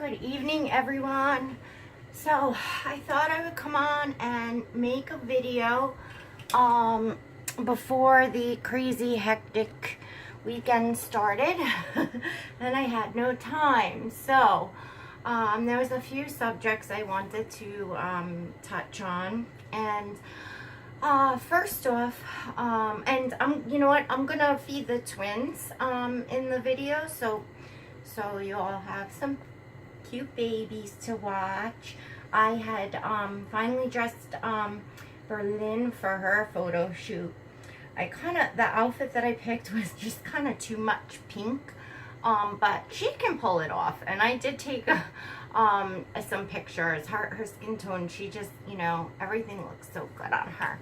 Good evening, everyone. So I thought I would come on and make a video before the crazy hectic weekend started and I had no time. So there was a few subjects I wanted to touch on, and first off, and you know what, I'm gonna feed the twins in the video, so you all have some cute babies to watch. I had finally dressed Berlin for her photo shoot. The outfit that I picked was just kind of too much pink, but she can pull it off, and I did take some pictures. Her skin tone, she just, you know, everything looks so good on her.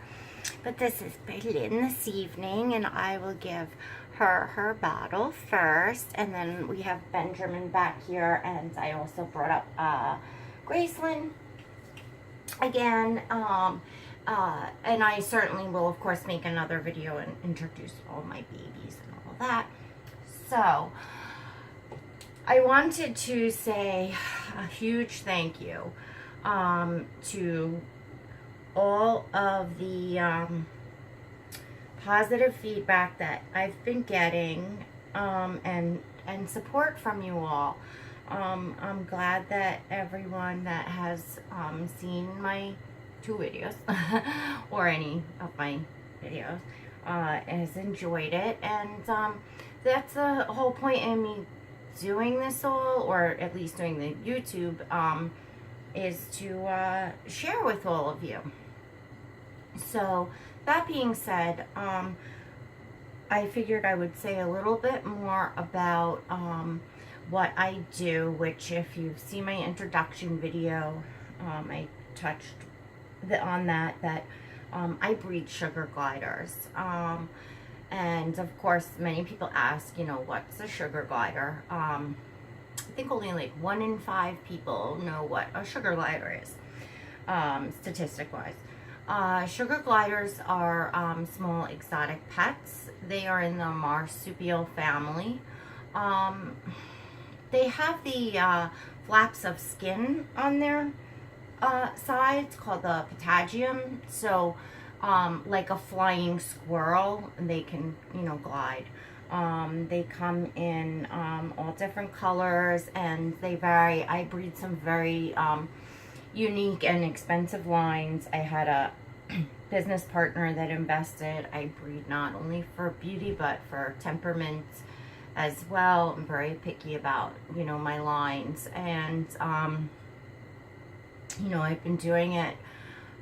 But this is Berlin this evening, and I will give her bottle first, and then we have Benjermin back here, and I also brought up Graceland again, and I certainly will, of course, make another video and introduce all my babies and all that. So I wanted to say a huge thank you to all of the positive feedback that I've been getting, and support from you all. I'm glad that everyone that has seen my 2 videos or any of my videos has enjoyed it, and that's the whole point in me doing this all, or at least doing the YouTube, is to share with all of you. So that being said, I figured I would say a little bit more about what I do, which, if you've seen my introduction video, I touched on that I breed sugar gliders. And of course, many people ask, you know, what's a sugar glider? I think only like 1 in 5 people know what a sugar glider is, statistic-wise. Sugar gliders are small exotic pets. They are in the marsupial family. They have the flaps of skin on their sides called the patagium. So like a flying squirrel, they can, you know, glide. They come in all different colors, and they vary. I breed some very unique and expensive lines. I had a business partner that invested. I breed not only for beauty but for temperament as well. I'm very picky about, you know, my lines, and you know, I've been doing it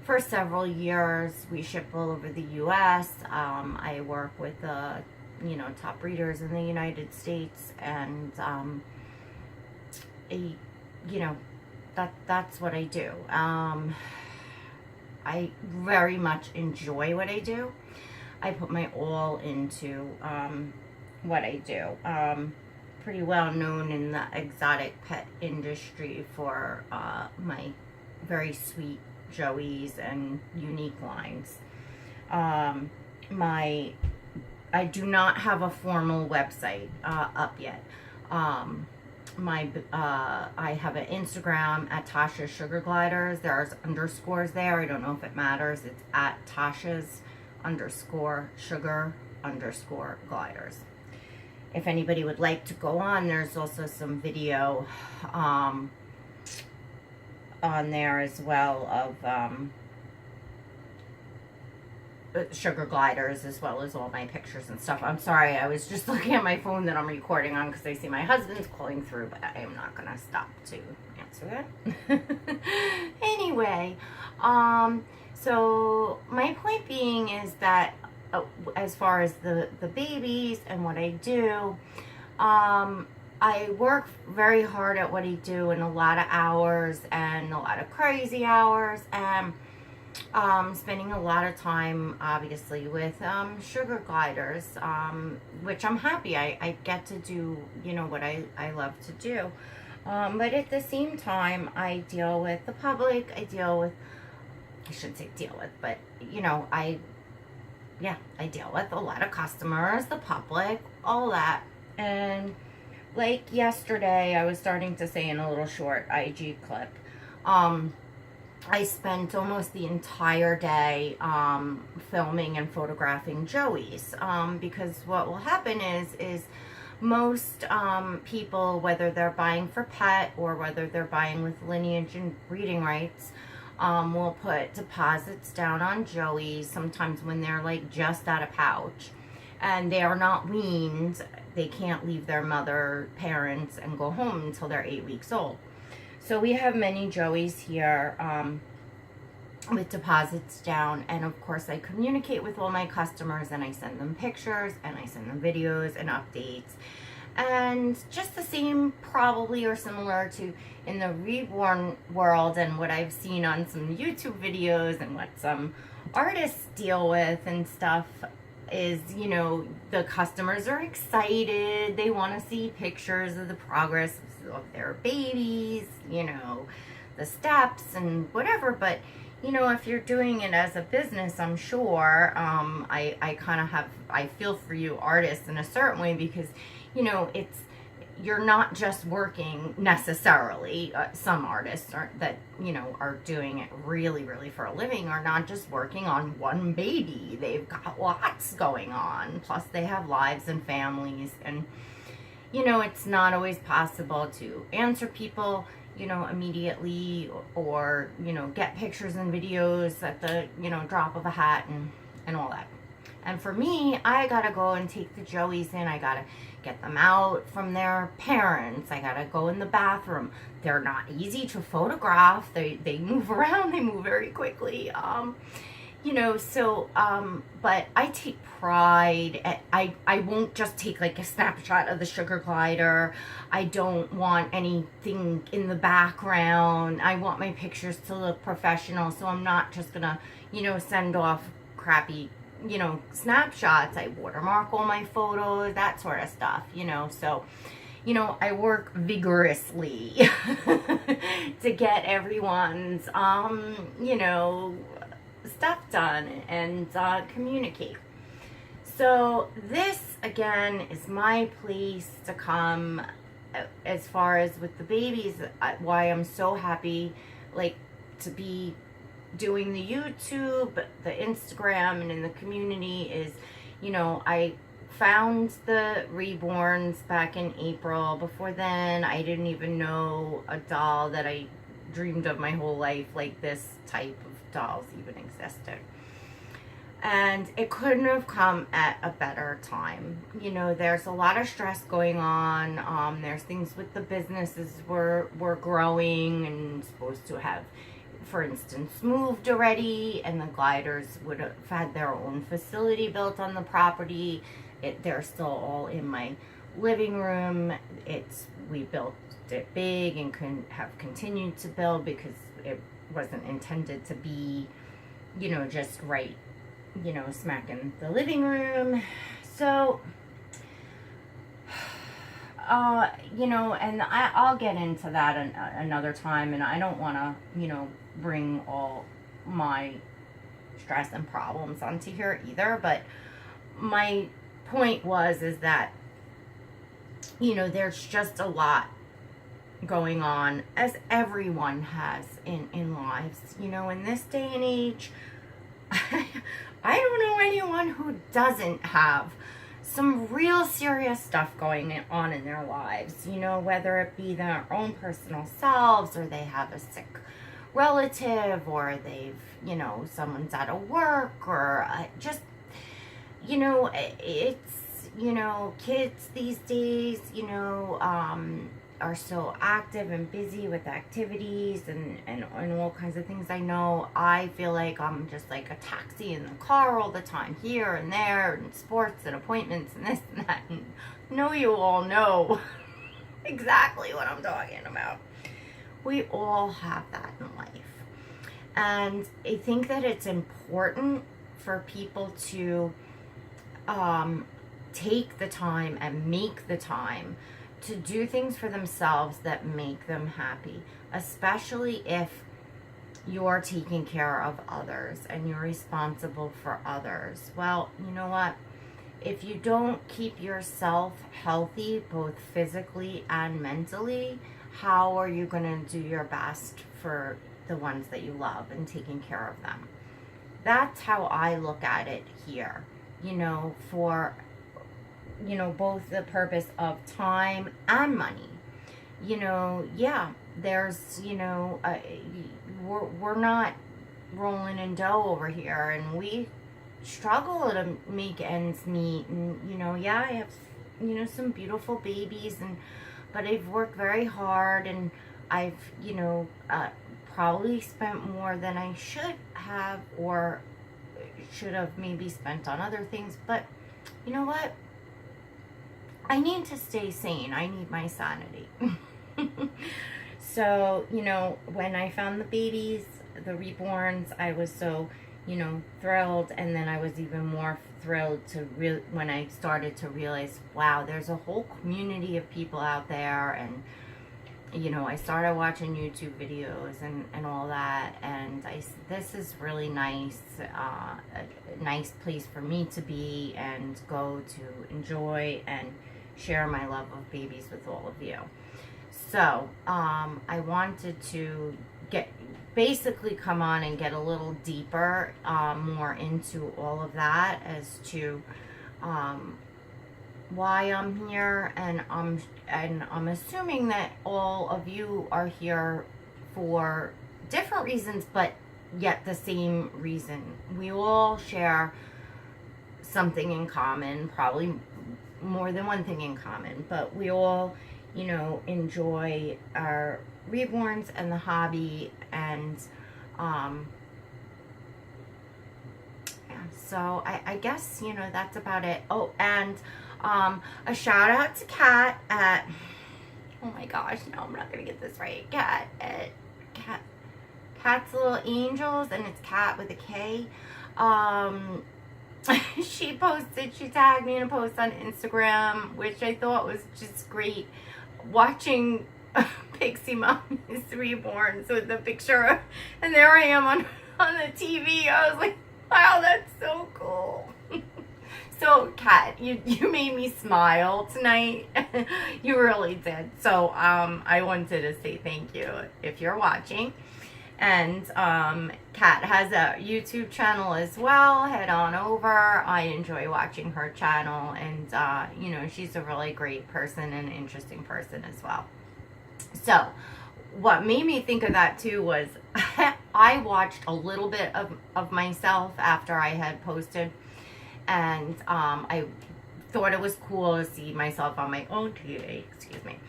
for several years. We ship all over the U.S. I work with the, you know, top breeders in the United States, and you know, that's what I do. I very much enjoy what I do. I put my all into what I do. Pretty well known in the exotic pet industry for my very sweet Joeys and unique lines. I do not have a formal website up yet. I have an Instagram at Tasha's Sugar Gliders. There's underscores there. I don't know if it matters. It's at Tasha's _sugar_ gliders. If anybody would like to go on, there's also some video on there as well of sugar gliders, as well as all my pictures and stuff. I'm sorry, I was just looking at my phone that I'm recording on because I see my husband's calling through, but I am not going to stop to answer that. Anyway, so my point being is that as far as the babies and what I do, I work very hard at what I do, and a lot of hours and a lot of crazy hours, and spending a lot of time, obviously, with sugar gliders, which I'm happy I get to do, you know, what I love to do. But at the same time, I deal with the public. I shouldn't say deal with, but, you know, I deal with a lot of customers, the public, all that. And like yesterday, I was starting to say in a little short IG clip, I spent almost the entire day filming and photographing Joey's, because what will happen is most people, whether they're buying for pet or whether they're buying with lineage and breeding rights, will put deposits down on Joey's sometimes when they're like just out of pouch and they are not weaned. They can't leave their mother parents and go home until they're 8 weeks old. So we have many Joeys here with deposits down, and of course I communicate with all my customers and I send them pictures and I send them videos and updates. And just the same probably or similar to in the reborn world and what I've seen on some YouTube videos and what some artists deal with and stuff is, you know, the customers are excited. They want to see pictures of the progress of their babies, you know, the steps and whatever. But, you know, if you're doing it as a business, I'm sure, I kind of have, I feel for you artists in a certain way because, you know, you're not just working necessarily. Some artists that, you know, are doing it really, really for a living are not just working on one baby. They've got lots going on. Plus they have lives and families, and, you know, it's not always possible to answer people, you know, immediately or, you know, get pictures and videos at the, you know, drop of a hat and all that. And for me, I gotta go and take the Joeys in. I gotta get them out from their parents. I gotta go in the bathroom. They're not easy to photograph. They move around. They move very quickly. You know, so, but I take pride. I won't just take like a snapshot of the sugar glider. I don't want anything in the background. I want my pictures to look professional. So I'm not just gonna, you know, send off crappy, you know, snapshots. I watermark all my photos, that sort of stuff, you know. So, you know, I work vigorously to get everyone's, you know, stuff done and communicate. So this again is my place to come as far as with the babies. Why I'm so happy, like, to be doing the YouTube, the Instagram, and in the community is, you know, I found the reborns back in April. Before then, I didn't even know a doll that I dreamed of my whole life, like this type of dolls even existed. And it couldn't have come at a better time. You know, there's a lot of stress going on. There's things with the businesses we're growing and supposed to have, for instance, moved already, and the gliders would have had their own facility built on the property. They're still all in my living room. We built it big and have continued to build because it wasn't intended to be, you know, just right, you know, smack in the living room. So, you know, and I'll get into that another time, and I don't want to, you know, bring all my stress and problems onto here either, but my point is that, you know, there's just a lot going on, as everyone has in lives, you know, in this day and age. I don't know anyone who doesn't have some real serious stuff going on in their lives, you know, whether it be their own personal selves, or they have a sick relative, or they've, you know, someone's out of work, or just, you know, it's, you know, kids these days, you know, are so active and busy with activities and all kinds of things. I know I feel like I'm just like a taxi in the car all the time, here and there, and sports and appointments and this and that. And I know you all know exactly what I'm talking about. We all have that in life. And I think that it's important for people to take the time and make the time to do things for themselves that make them happy, especially if you're taking care of others and you're responsible for others. Well, you know what? if you don't keep yourself healthy, both physically and mentally, how are you going to do your best for the ones that you love and taking care of them? That's how I look at it here, you know, for, you know, both the purpose of time and money. You know, yeah, there's, you know, we're not rolling in dough over here, and we struggle to make ends meet. And, you know, yeah, I have, you know, some beautiful babies, and but I've worked very hard, and I've, you know, probably spent more than I should have, or should have maybe spent on other things. But you know what? I need to stay sane. I need my sanity. So, you know, when I found the babies, the reborns, I was so, you know, thrilled. And then I was even more thrilled to when I started to realize, wow, there's a whole community of people out there. And, you know, I started watching YouTube videos and all that. And this is really nice, a nice place for me to be and go to enjoy and share my love of babies with all of you. So, I wanted to basically come on and get a little deeper, more into all of that as to, why I'm here, and I'm assuming that all of you are here for different reasons, but yet the same reason. We all share something in common, probably more than one thing in common, but we all, you know, enjoy our reborns and the hobby, and yeah, so I guess, you know, that's about it. Oh, and a shout out to Khatt at, oh my gosh, no, I'm not gonna get this right. Khatt's Little Angels, and it's Khatt with a K. She tagged me in a post on Instagram, which I thought was just great, watching Pixie Mommy's Reborns with the picture, and there I am on the TV. I was like, wow, that's so cool. So, Khatt, you made me smile tonight. You really did. So, I wanted to say thank you if you're watching. And Khatt has a YouTube channel as well. Head on over. I enjoy watching her channel, and you know, she's a really great person and interesting person as well. So, what made me think of that too was I watched a little bit of myself after I had posted, and I thought it was cool to see myself on my own TV, excuse me.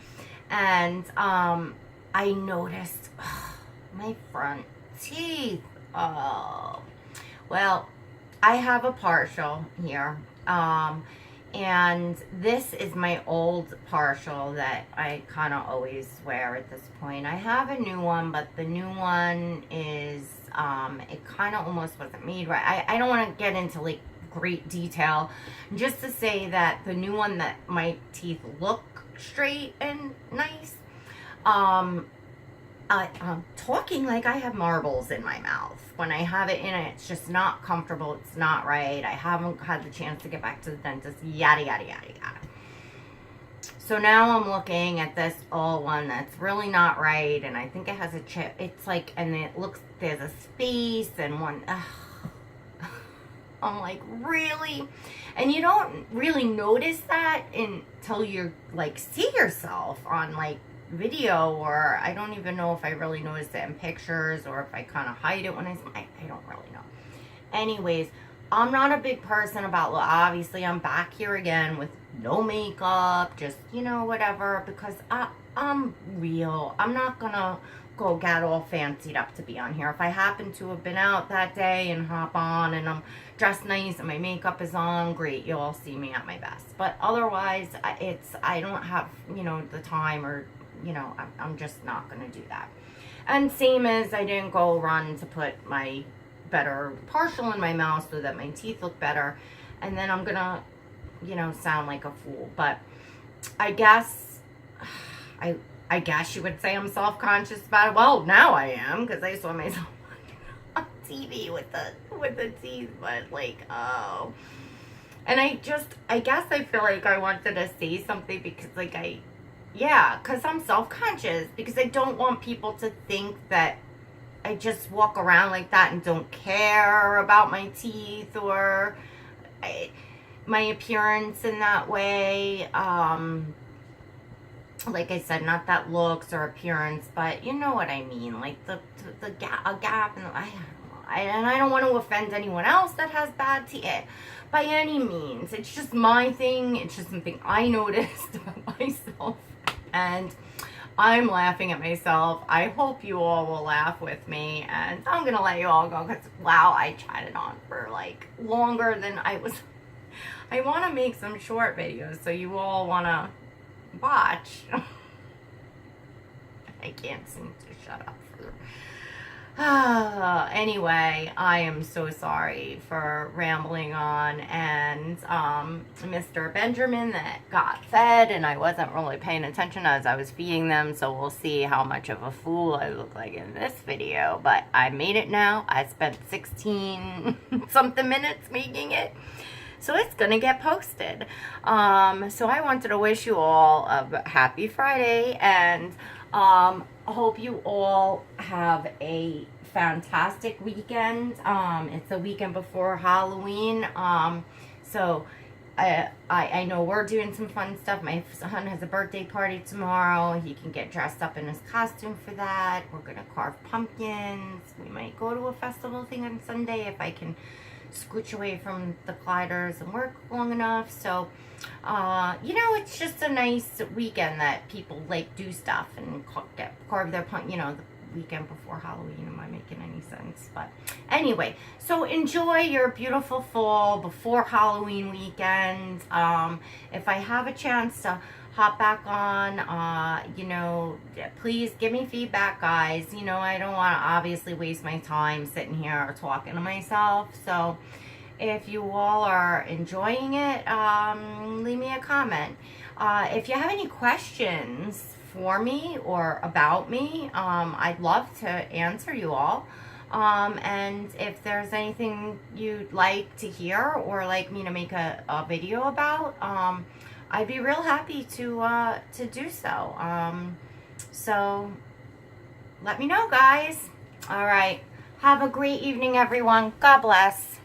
And I noticed my front teeth. Oh, well, I have a partial here. And this is my old partial that I kind of always wear at this point. I have a new one, but the new one is, it kind of almost wasn't made right. I don't want to get into like great detail, just to say that the new one, that my teeth look straight and nice. I'm talking like I have marbles in my mouth. When I have it in it, it's just not comfortable. It's not right. I haven't had the chance to get back to the dentist. Yada, yada, yada, yada. So now I'm looking at this old one that's really not right. And I think it has a chip. It's like, and it looks, there's a space and one. I'm like, really? And you don't really notice that until you're like, see yourself on like video, or I don't even know if I really noticed it in pictures, or if I kind of hide it when I don't really know. Anyways, I'm not a big person about, well, obviously I'm back here again with no makeup, just, you know, whatever, because I'm real. I'm not gonna go get all fancied up to be on here. If I happen to have been out that day and hop on and I'm dressed nice and my makeup is on, great, you'll all see me at my best. But otherwise, I don't have, you know, the time, or, you know, I'm just not going to do that. And same as I didn't go run to put my better partial in my mouth so that my teeth look better. And then I'm going to, you know, sound like a fool. But I guess, I guess you would say I'm self-conscious about it. Well, now I am, because I saw myself on TV with the teeth. But like, oh. And I guess I feel like I wanted to say something because like because I'm self-conscious, because I don't want people to think that I just walk around like that and don't care about my teeth or my appearance in that way. Like I said, not that looks or appearance, but you know what I mean. Like the gap, a gap, and I don't want to offend anyone else that has bad teeth by any means. It's just my thing. It's just something I noticed about myself, and I'm laughing at myself. I hope you all will laugh with me, and I'm gonna let you all go because wow, I chatted on for like longer than I was. I want to make some short videos so you all want to watch. I can't seem to shut up for anyway, I am so sorry for rambling on, and Mr. Benjermin that got fed and I wasn't really paying attention as I was feeding them, so we'll see how much of a fool I look like in this video, but I made it now. I spent 16 something minutes making it. So it's going to get posted. So I wanted to wish you all a happy Friday, and hope you all have a fantastic weekend. It's the weekend before Halloween. So I know we're doing some fun stuff. My son has a birthday party tomorrow. He can get dressed up in his costume for that. We're going to carve pumpkins. We might go to a festival thing on Sunday if I can scooch away from the gliders and work long enough. So you know, it's just a nice weekend that people like do stuff and carve their you know, the weekend before Halloween. Am I making any sense? But anyway, so enjoy your beautiful fall before Halloween weekend. If I have a chance to hop back on, you know, please give me feedback, guys. You know, I don't want to obviously waste my time sitting here or talking to myself. So if you all are enjoying it, leave me a comment. If you have any questions for me or about me, I'd love to answer you all. And if there's anything you'd like to hear or like me to make a video about, I'd be real happy to do so. So let me know, guys. All right. Have a great evening, everyone. God bless.